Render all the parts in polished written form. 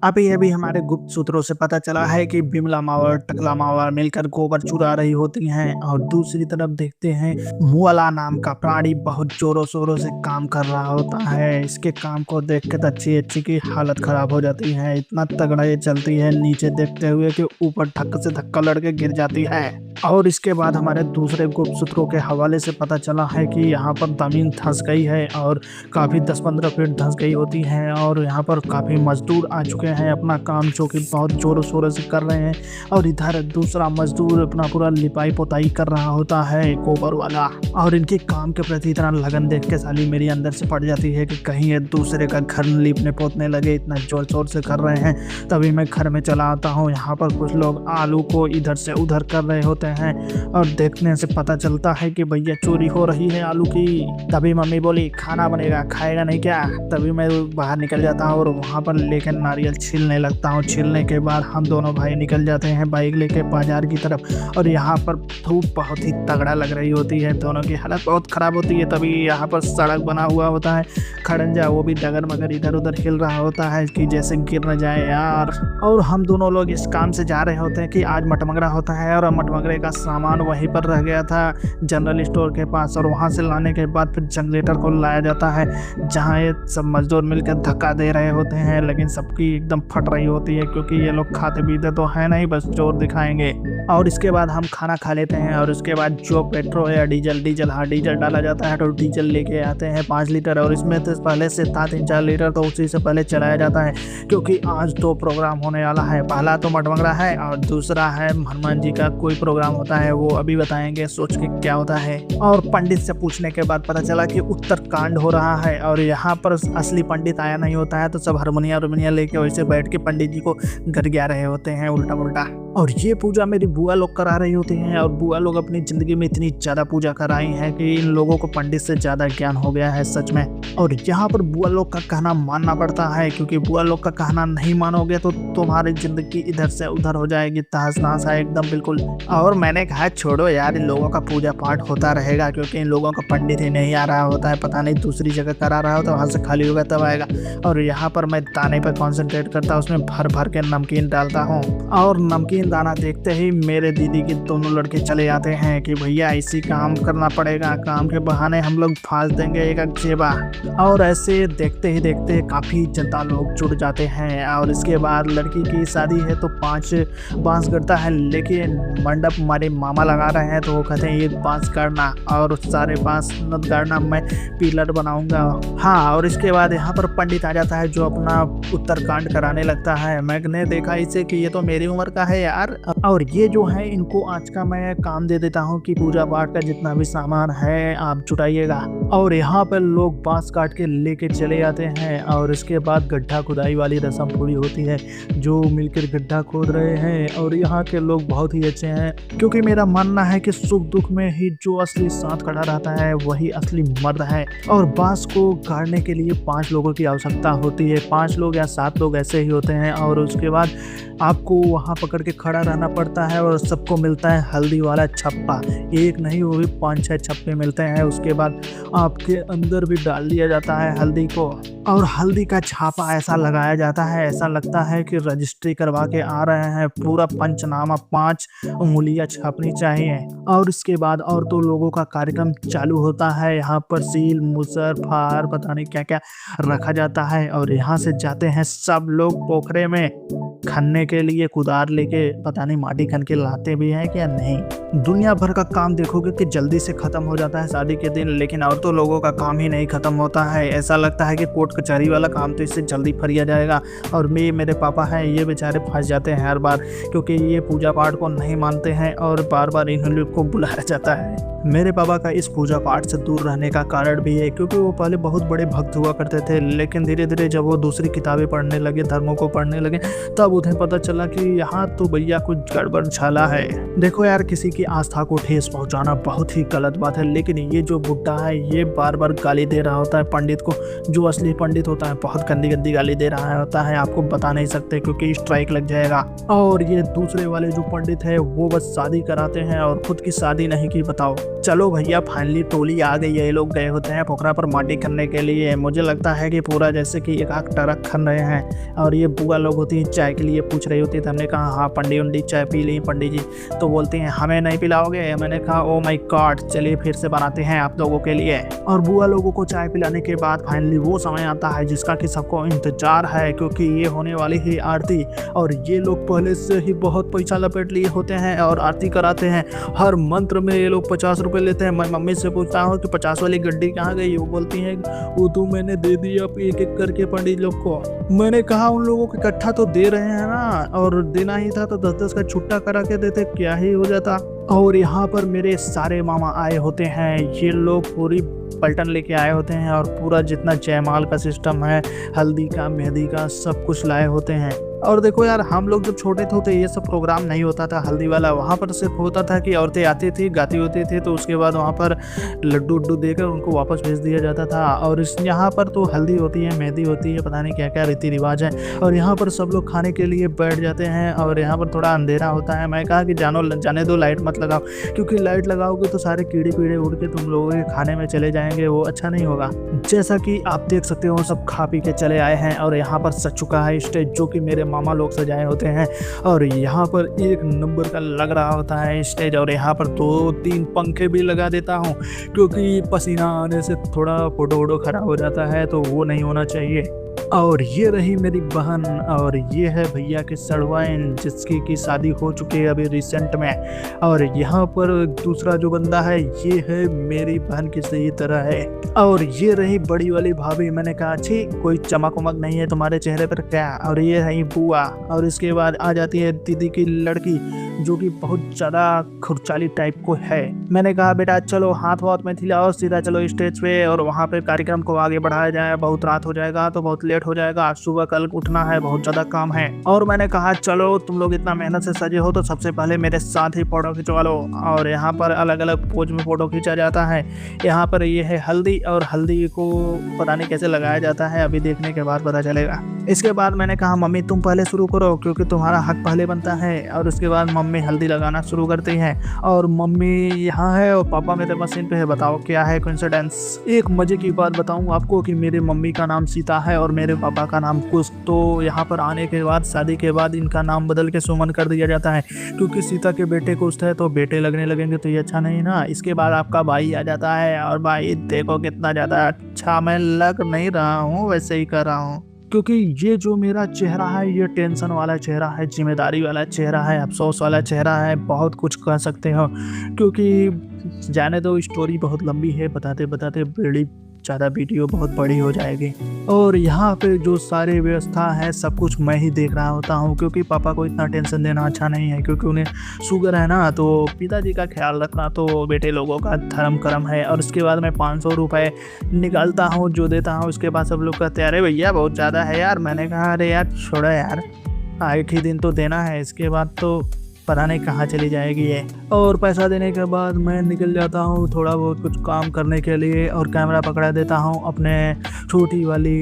अभी अभी हमारे गुप्त सूत्रों से पता चला है कि बिमला मावड़ टकला मावड़ मिलकर गोबर चुरा रही होती हैं और दूसरी तरफ देखते हैं मुअला नाम का प्राणी बहुत जोरों शोरों से काम कर रहा होता है। इसके काम को देख के अच्छी अच्छी की हालत खराब हो जाती है। इतना तगड़ा ये चलती है नीचे देखते हुए कि ऊपर धक्का से धक्का लड़के गिर जाती है। और इसके बाद हमारे दूसरे गुप्त सूत्रों के हवाले से पता चला है कि यहाँ पर जमीन धंस गई है और काफ़ी 10-15 फीट धंस गई होती है और यहाँ पर काफ़ी मजदूर आ चुके हैं अपना काम जो कि बहुत जोरों शोरों से कर रहे हैं। और इधर दूसरा मजदूर अपना पूरा लिपाई पोताई कर रहा होता है गोबर वाला। और इनके काम के प्रति इतना लगन देख के साली मेरी अंदर से पड़ जाती है कि कहीं ये दूसरे का घर लीपने पोतने लगे, इतना जोर शोर से कर रहे हैं। तभी मैं घर में चला आता हूँ। यहाँ पर कुछ लोग आलू को इधर से उधर कर रहे होते हैं और देखने से पता चलता है कि भैया चोरी हो रही है आलू की। तभी मम्मी बोली खाना बनेगा, खाएगा नहीं क्या? तभी मैं बाहर निकल जाता हूँ और वहाँ पर लेकर नारियल छीलने लगता हूँ। छीलने के बाद हम दोनों भाई निकल जाते हैं बाइक लेके बाजार की तरफ। और यहाँ पर धूप बहुत ही तगड़ा लग रही होती है, दोनों की हालत बहुत खराब होती है। तभी यहाँ पर सड़क बना हुआ होता है, खड़ंजा वो भी डगर मगर इधर उधर हिल रहा होता है कि जैसे गिर न जाए यार। और हम दोनों लोग इस काम से जा रहे होते हैं कि आज मटमंगरा होता है और मटमंगरे का सामान वहीं पर रह गया था जनरल स्टोर के पास। और वहाँ से लाने के बाद फिर जनरेटर को लाया जाता है जहाँ ये सब मजदूर मिलकर धक्का दे रहे होते हैं, लेकिन सबकी एकदम फट रही होती है क्योंकि ये लोग खाते पीते तो है नहीं, बस जोर दिखाएंगे। और इसके बाद हम खाना खा लेते हैं और उसके बाद जो पेट्रोल या डीजल हाँ डीजल डाला जाता है तो डीजल लेके आते हैं 5 लीटर। और इसमें तो पहले से था 3-4 लीटर तो उसी से पहले चलाया जाता है क्योंकि आज 2 प्रोग्राम होने वाला है। पहला तो मटमंगरा है और दूसरा है हनुमान जी का कोई प्रोग्राम होता है, वो अभी बताएंगे सोच के क्या होता है। और पंडित से पूछने के बाद पता चला कि उत्तरकांड हो रहा है और यहाँ पर असली पंडित आया नहीं होता है, तो सब हारमोनिया लेके वैसे बैठ के पंडित जी को गरिया रहे होते हैं उल्टा उल्टा। और ये पूजा मेरी बुआ लोग करा रही होती हैं और बुआ लोग अपनी ज़िंदगी में इतनी ज़्यादा पूजा कराई है कि इन लोगों को पंडित से ज़्यादा ज्ञान हो गया है सच में। और यहाँ पर बुआ लोग का कहना मानना पड़ता है क्योंकि बुआ लोग का कहना नहीं मानोगे तो तुम्हारी ज़िंदगी इधर से उधर हो जाएगी, तहस नहस है एकदम बिल्कुल। और मैंने कहा छोड़ो यार, इन लोगों का पूजा पाठ होता रहेगा क्योंकि इन लोगों का पंडित ही नहीं आ रहा होता है, पता नहीं दूसरी जगह करा रहा होता है, वहाँ से खाली होगा तब आएगा। और यहाँ पर मैं दाने पर कॉन्सेंट्रेट करता हूँ, उसमें भर भर के नमकीन डालता हूँ। और नमकीन दाना देखते ही मेरे दीदी के दोनों लड़के चले जाते हैं कि भैया इसी काम करना पड़ेगा, काम के बहाने हम लोग फांस देंगे एक जेबा। और ऐसे देखते ही देखते काफ़ी जनता लोग जुड़ जाते हैं। और इसके बाद लड़की की शादी है तो 5 बांस गड़ता है, लेकिन मंडप हमारे मामा लगा रहे हैं तो वो कहते हैं ये बांस गाड़ना और सारे बांस मत गाड़ना, मैं पिलर बनाऊंगा। हाँ, और इसके बाद यहाँ पर पंडित आ जाता है जो अपना उत्तरकांड कराने लगता है। मैंने देखा इसे कि ये तो मेरी उम्र का है यार। और ये जो है इनको आज का मैं काम दे देता हूँ कि पूजा पाठ का जितना भी सामान है आप जुटाइएगा। और यहाँ पर लोग बांस काट के लेके चले जाते हैं। और इसके बाद गड्ढा खुदाई वाली रस्म पूरी होती है, जो मिलकर गड्ढा खोद रहे हैं। और यहाँ के लोग बहुत ही अच्छे हैं क्योंकि मेरा मानना है कि सुख दुख में ही जो असली साथ खड़ा रहता है वही असली मर्द है। और बांस को गाड़ने के लिए 5 लोगों की आवश्यकता होती है, 5 लोग या 7 लोग ऐसे ही होते हैं। और उसके बाद आपको वहाँ पकड़ के खड़ा रहना पड़ता है और सबको मिलता है हल्दी वाला छप्पा, एक नहीं वो भी 5-6 छप्पे मिलते हैं। उसके बाद आपके अंदर भी डाल दिया जाता है हल्दी को और हल्दी का छापा ऐसा लगाया जाता है, ऐसा लगता है कि रजिस्ट्री करवा के आ रहे हैं। पूरा पंचनामा 5 उंगलियां छापनी चाहिए। और इसके बाद और तो लोगों का कार्यक्रम चालू होता है। यहाँ पर सील मुसर फार पता नहीं क्या क्या रखा जाता है। और यहाँ से जाते हैं सब लोग पोखरे में खनने के लिए, कुदार लेके, पता नहीं माटी खन के लाते भी हैं क्या नहीं। दुनिया भर का काम देखोगे कि जल्दी से ख़त्म हो जाता है शादी के दिन, लेकिन औरतों लोगों का काम ही नहीं ख़त्म होता है। ऐसा लगता है कि कोर्ट कचहरी वाला काम तो इससे जल्दी फरिया जाएगा। और मेरे पापा हैं ये बेचारे फंस जाते हैं हर बार क्योंकि ये पूजा पाठ को नहीं मानते हैं और बार बार इन लोग को बुलाया जाता है। मेरे पापा का इस पूजा पाठ से दूर रहने का कारण भी है क्योंकि वो पहले बहुत बड़े भक्त हुआ करते थे, लेकिन धीरे धीरे जब वो दूसरी किताबें पढ़ने लगे, धर्मों को पढ़ने लगे, तब तब उन्हें पता चला कि यहाँ तो भैया कुछ गड़बड़ झाला है। देखो यार, किसी की आस्था को ठेस पहुंचाना बहुत ही गलत बात है, लेकिन ये जो बुड्ढा है ये बार बार गाली दे रहा होता है पंडित को। जो असली पंडित होता है बहुत गंदी गंदी गाली दे रहा होता है, आपको बता नहीं सकते क्योंकि स्ट्राइक लग जाएगा। और ये दूसरे वाले जो पंडित है वो बस शादी कराते हैं और खुद की शादी नहीं की। बताओ, चलो भैया फाइनली टोली आ गई है। ये लोग गए होते हैं पोखरा पर माटी करने के लिए। मुझे लगता है कि पूरा जैसे कि एक आग ट्रक खन रहे हैं। और ये बुआ लोग होती हैं चाय के लिए पूछ रही होती है। तो हमने कहा हाँ पंडित उंडी चाय पी ली पंडित जी। तो बोलती हैं हमें नहीं पिलाओगे। मैंने कहा ओ माय गॉड, चलिए फिर से बनाते हैं आप लोगों के लिए। और बुआ लोगों को चाय पिलाने के बाद फाइनली वो समय आता है जिसका कि सबको इंतजार है, क्योंकि ये होने वाली है आरती। और ये लोग पहले से ही बहुत पैसा लपेट लिए होते हैं और आरती कराते हैं। हर मंत्र में ये लोग 50 रुपए लेते हैं। मैं मम्मी से पूछता हूँ कि 50 वाली गड्डी कहाँ गई। वो बोलती है वो तो मैंने दे दी अब एक एक करके पंडित लोग को। मैंने कहा उन लोगों को इकट्ठा तो दे रहे हैं ना, और देना ही था तो 10-10 का छुट्टा करा के देते, क्या ही हो जाता। और यहाँ पर मेरे सारे मामा आए होते हैं। ये लोग पूरी पलटन लेके आए होते हैं और पूरा जितना जयमाल का सिस्टम है, हल्दी का मेहंदी का सब कुछ लाए होते हैं। और देखो यार, हम लोग जब छोटे थे तो ये सब प्रोग्राम नहीं होता था हल्दी वाला। वहाँ पर सिर्फ होता था कि औरतें आती थी गाती होती थी, तो उसके बाद वहाँ पर लड्डू उड्डू देकर उनको वापस भेज दिया जाता था। और इस यहाँ पर तो हल्दी होती है, मेहंदी होती है, पता नहीं क्या क्या रीति रिवाज है। और यहाँ पर सब लोग खाने के लिए बैठ जाते हैं और यहाँ पर थोड़ा अंधेरा होता है। मैं कहा कि जाने दो, लाइट मत लगाओ, क्योंकि लाइट लगाओगे तो सारे कीड़े पीड़े उड़ के तुम लोगों के खाने में चले जाएंगे, वो अच्छा नहीं होगा। जैसा कि आप देख सकते हो सब खा पी के चले आए हैं और यहाँ पर सज चुका है स्टेज, जो कि मेरे मामा लोग सजाए होते हैं। और यहाँ पर एक नंबर का लग रहा होता है स्टेज। और यहाँ पर 2-3 पंखे भी लगा देता हूँ, क्योंकि पसीना आने से थोड़ा फोटो वोटो खराब हो जाता है, तो वो नहीं होना चाहिए। और ये रही मेरी बहन, और ये है भैया की सड़वाइन जिसकी की शादी हो चुकी है अभी रिसेंट में। और यहाँ पर दूसरा जो बंदा है ये है मेरी बहन की सही तरह है। और ये रही बड़ी वाली भाभी। मैंने कहा अच्छी कोई चमक वमक नहीं है तुम्हारे चेहरे पर क्या। और ये है बुआ। और इसके बाद आ जाती है दीदी की लड़की, जो कि बहुत ज़्यादा खुरचाली टाइप को है। मैंने कहा बेटा चलो हाथ वाथ में खिलाओ, सीधा चलो स्टेज पे और वहाँ पे कार्यक्रम को आगे बढ़ाया जाए। बहुत रात हो जाएगा तो बहुत लेट हो जाएगा, सुबह कल उठना है, बहुत ज़्यादा काम है। और मैंने कहा चलो तुम लोग इतना मेहनत से सजे हो तो सबसे पहले मेरे साथ ही फोटो खिंचवा लो। और यहाँ पर अलग अलग पोज में फोटो खींचा जाता है। यहाँ पर ये है हल्दी, और हल्दी को पता नहीं कैसे लगाया जाता है, अभी देखने के बाद पता चलेगा। इसके बाद मैंने कहा मम्मी तुम पहले शुरू करो, क्योंकि तुम्हारा हक पहले बनता है। और उसके बाद मम्मी हल्दी लगाना शुरू करती है। और मम्मी यहाँ है और पापा मेरे मशीन पे है। बताओ क्या है कोइंसिडेंस। एक मजे की बात बताऊँ आपको कि मेरी मम्मी का नाम सीता है और मेरे पापा का नाम कुश। तो यहाँ पर आने के बाद शादी के बाद इनका नाम बदल के सुमन कर दिया जाता है, क्योंकि सीता के बेटे कुश है तो बेटे लगने लगेंगे तो ये अच्छा नहीं ना। इसके बाद आपका भाई आ जाता है, और भाई देखो कितना ज़्यादा अच्छा मैं लग नहीं रहा हूँ, वैसे ही कर रहा हूँ, क्योंकि ये जो मेरा चेहरा है ये टेंशन वाला चेहरा है, जिम्मेदारी वाला चेहरा है, अफसोस वाला चेहरा है, बहुत कुछ कह सकते हो। क्योंकि जाने दो, स्टोरी बहुत लंबी है, बताते बताते बड़ी ज़्यादा वीडियो बहुत बड़ी हो जाएगी। और यहाँ पे जो सारी व्यवस्था है सब कुछ मैं ही देख रहा होता हूँ, क्योंकि पापा को इतना टेंशन देना अच्छा नहीं है, क्योंकि उन्हें शुगर है ना। तो पिताजी का ख्याल रखना तो बेटे लोगों का धर्म कर्म है। और उसके बाद मैं 500 रुपये निकालता हूँ जो देता हूँ। उसके बाद सब लोग कहते हैं अरे भैया बहुत ज़्यादा है यार। मैंने कहा अरे यार छोड़ो यार, एक ही दिन तो देना है, इसके बाद तो पता नहीं कहाँ चली जाएगी ये। और पैसा देने के बाद मैं निकल जाता हूँ थोड़ा बहुत कुछ काम करने के लिए, और कैमरा पकड़ा देता हूँ अपने छोटी वाली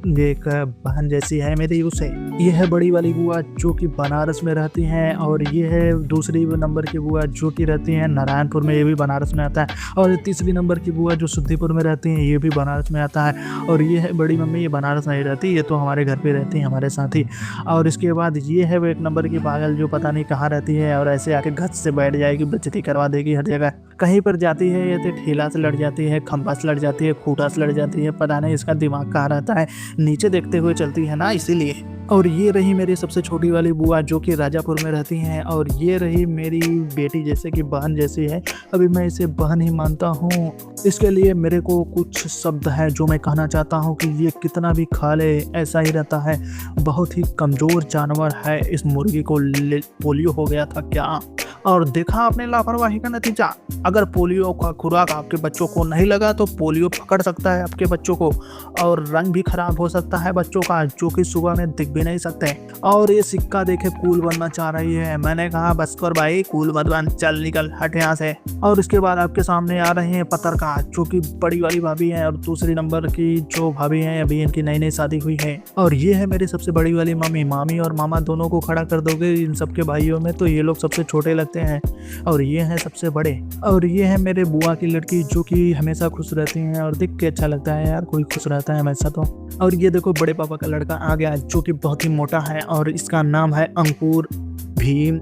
एक बहन जैसी है मेरी उसे। ये है बड़ी वाली बुआ जो कि बनारस में रहती हैं, और ये है दूसरी नंबर की बुआ जो कि रहती हैं नारायणपुर में, ये भी बनारस में आता है। और तीसरी नंबर की बुआ जो सिद्धिपुर में रहती हैं, ये भी बनारस में आता है। और ये है बड़ी मम्मी, ये बनारस नहीं रहती, ये तो हमारे घर पे रहती है हमारे साथ ही। और इसके बाद ये है वो एक नंबर की पागल जो पता नहीं कहाँ रहती है, और ऐसे आके घर से बैठ जाएगी, बेइज्जती करवा देगी हर जगह। कहीं पर जाती है ये तो ठेला से लड़ जाती है, खंभा से लड़ जाती है, खूंटा से लड़ जाती है, पता नहीं इसका दिमाग कहाँ रहता है, नीचे देखते हुए चलती है ना इसीलिए। और ये रही मेरी सबसे छोटी वाली बुआ जो कि राजापुर में रहती हैं। और ये रही मेरी बेटी जैसे कि बहन जैसी है, अभी मैं इसे बहन ही मानता हूँ। इसके लिए मेरे को कुछ शब्द हैं जो मैं कहना चाहता हूँ कि ये कितना भी खा ले ऐसा ही रहता है, बहुत ही कमज़ोर जानवर है। इस मुर्गी को पोलियो हो गया था क्या, और देखा आपने लापरवाही का नतीजा। अगर पोलियो का खुराक आपके बच्चों को नहीं लगा तो पोलियो पकड़ सकता है आपके बच्चों को, और रंग भी खराब हो सकता है बच्चों का, जो कि सुबह में दिख भी नहीं सकते। और ये सिक्का देखे कूल बनना चाह रही है। मैंने कहा बस कर भाई, कूल मत बन, चल निकल हट यहाँ से। और इसके बाद आपके सामने आ रहे हैं पत्रकार, जो कि बड़ी वाली भाभी है, और दूसरी नंबर की जो भाभी है अभी इनकी नई नई शादी हुई है। और ये है मेरी सबसे बड़ी वाली मामी। मामी और मामा दोनों को खड़ा कर दोगे इन सबके भाइयों में तो ये लोग सबसे छोटे लगते हैं, और ये हैं सबसे बड़े। और ये है मेरे बुआ की लड़की, जो कि हमेशा खुश रहती हैं, और देख के अच्छा लगता है यार, कोई खुश रहता है हमेशा तो। और ये देखो बड़े पापा का लड़का आ गया, जो कि बहुत ही मोटा है, और इसका नाम है अंकुर, भीम,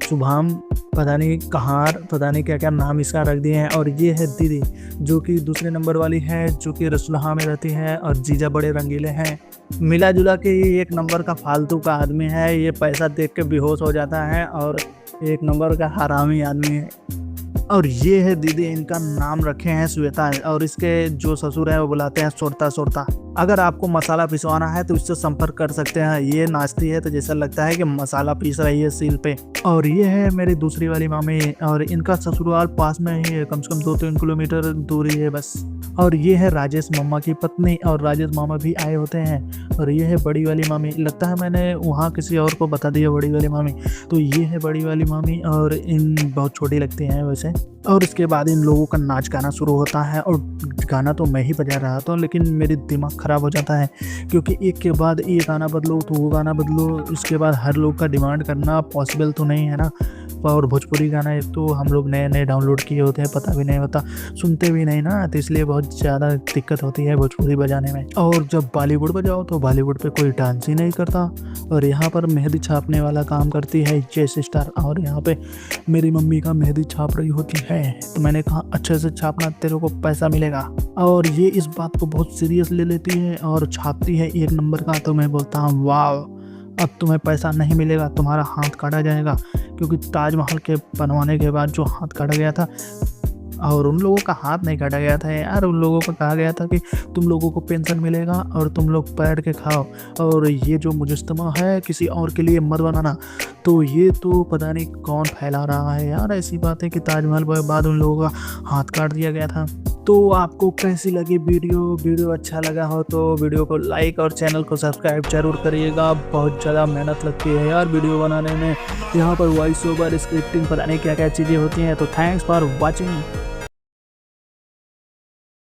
शुभम, पता नहीं कहार, पता नहीं क्या क्या नाम इसका रख दिए हैं। और ये है दीदी, जो कि दूसरे नंबर वाली है, जो कि रसुलहा में रहती है, और जीजा बड़े रंगीले हैं। मिला जुला के ये एक नंबर का फालतू का आदमी है। ये पैसा देख के बेहोश हो जाता है, और एक नंबर का हरामी आदमी है। और ये है दीदी, इनका नाम रखे हैं श्वेता, और इसके जो ससुर है वो बुलाते हैं सोरता सोरता। अगर आपको मसाला पिसवाना है तो इससे संपर्क कर सकते हैं। ये नाचती है तो जैसा लगता है कि मसाला पीस रही है सील पे। और ये है मेरी दूसरी वाली मामी, और इनका ससुराल पास में ही है, कम से कम 2-3 किलोमीटर दूरी है बस। और ये है राजेश मामा की पत्नी, और राजेश मामा भी आए होते हैं। और ये है बड़ी वाली मामी, लगता है मैंने वहाँ किसी और को बता दिया बड़ी वाली मामी। तो ये है बड़ी वाली मामी, और इन बहुत छोटी लगती हैं वैसे। और इसके बाद इन लोगों का नाच गाना शुरू होता है, और गाना तो मैं ही बजा रहा था, लेकिन मेरी दिमाग ख़राब हो जाता है, क्योंकि एक के बाद ये गाना बदलो तो वो गाना बदलो। इसके बाद हर लोग का डिमांड करना पॉसिबल तो नहीं है ना। और भोजपुरी गाना एक तो हम लोग नए नए डाउनलोड किए होते हैं, पता भी नहीं होता, सुनते भी नहीं ना, तो इसलिए बहुत ज़्यादा दिक्कत होती है भोजपुरी बजाने में। और जब बॉलीवुड बजाओ तो बॉलीवुड पे कोई डांस ही नहीं करता। और यहाँ पर मेहंदी छापने वाला काम करती है जे सिस्टर, और यहाँ पे मेरी मम्मी का मेहंदी छाप रही होती है। तो मैंने कहा अच्छे से छापना, तेरे को पैसा मिलेगा। और ये इस बात को बहुत सीरियस ले लेती है और छापती है एक नंबर का। तो मैं बोलता हूँ वाह, अब तुम्हें पैसा नहीं मिलेगा, तुम्हारा हाथ काटा जाएगा। क्योंकि ताजमहल के बनवाने के बाद जो हाथ काटा गया था, और उन लोगों का हाथ नहीं काटा गया था यार, उन लोगों को कहा गया था कि तुम लोगों को पेंशन मिलेगा और तुम लोग बैठ के खाओ, और ये जो मुजस्समा है किसी और के लिए मत बनाना। तो ये तो पता नहीं कौन फैला रहा है यार ऐसी बात है कि ताजमहल के बाद उन लोगों का हाथ काट दिया गया था। तो आपको कैसी लगी वीडियो अच्छा लगा हो तो वीडियो को लाइक और चैनल को सब्सक्राइब जरूर करिएगा। बहुत ज़्यादा मेहनत लगती है यार वीडियो बनाने में, यहाँ पर वॉइस ओवर, स्क्रिप्टिंग, पता नहीं क्या क्या चीज़ें होती हैं। तो थैंक्स फॉर वॉचिंग।